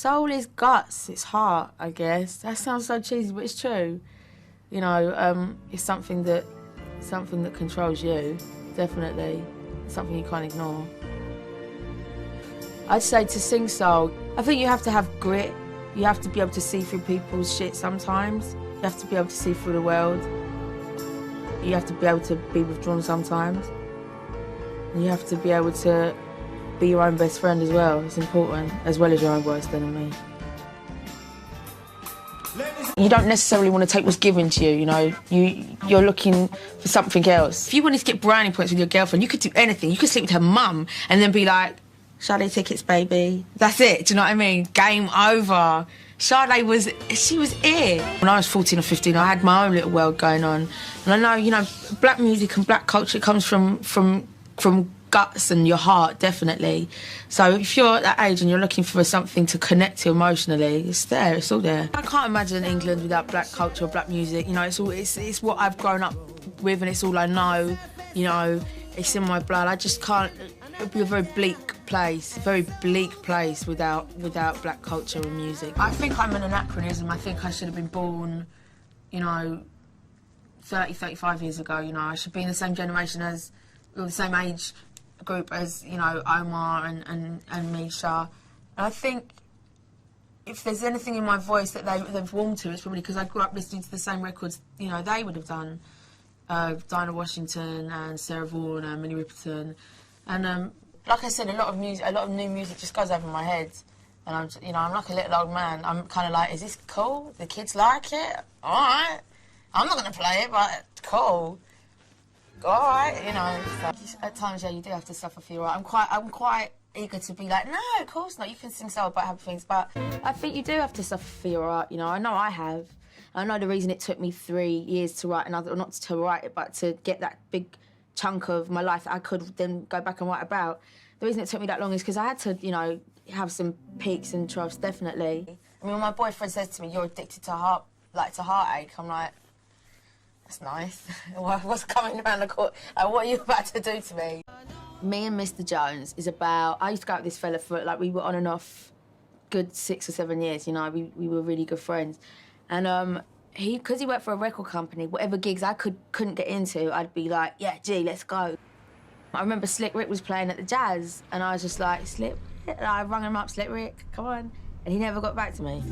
Soul is guts, it's heart, I guess. That sounds so cheesy, but it's true. You know, it's something that controls you, definitely. It's something you can't ignore. I'd say to sing soul, I think you have to have grit. You have to be able to see through people's shit sometimes. You have to be able to see through the world. You have to be able to be withdrawn sometimes. And you have to be able to be your own best friend as well. It's important, as well as your own worst enemy. You don't necessarily want to take what's given to you, you know. You're looking for something else. If you wanted to get brownie points with your girlfriend, you could do anything. You could sleep with her mum and then be like, Sade tickets, baby. That's it, do you know what I mean? Game over. Sade was it. When I was 14 or 15, I had my own little world going on. And I know, you know, black music and black culture comes from guts and your heart, definitely. So if you're at that age and you're looking for something to connect to emotionally, it's there, it's all there. I can't imagine England without black culture or black music. You know, it's what I've grown up with and it's all I know, you know, it's in my blood. I just can't, it would be a very bleak place without black culture and music. I think I'm an anachronism. I think I should have been born, you know, 30, 35 years ago, you know. I should be in the same generation as, or the same age group as, you know, Omar and Misha. And I think if there's anything in my voice that they've warmed to, it's probably because I grew up listening to the same records, you know, they would have done. Dinah Washington and Sarah Vaughan and Minnie Riperton. And like I said, a lot of new music just goes over my head. And I'm like a little old man. I'm kind of like, is this cool? The kids like it? All right. I'm not going to play it, but cool. All right, you know. So at times, yeah, you do have to suffer for your art. I'm quite eager to be like, no, of course not. You can sing soul about happy things, but I think you do have to suffer for your art. You know, I know I have. I know the reason it took me 3 years to write another, or not to write it, but to get that big chunk of my life that I could then go back and write about. The reason it took me that long is because I had to, you know, have some peaks and troughs, definitely. I mean, when my boyfriend says to me, you're addicted to heartache, I'm like, that's nice. What's coming around the court? Like, what are you about to do to me? Me and Mr. Jones is about, I used to go out with this fella for, like, we were on and off good 6 or 7 years, you know, we were really good friends. And because he worked for a record company, whatever gigs I couldn't get into, I'd be like, yeah, gee, let's go. I remember Slick Rick was playing at the Jazz, and I was just like, Slick Rick? And I rang him up, Slick Rick, come on. And he never got back to me.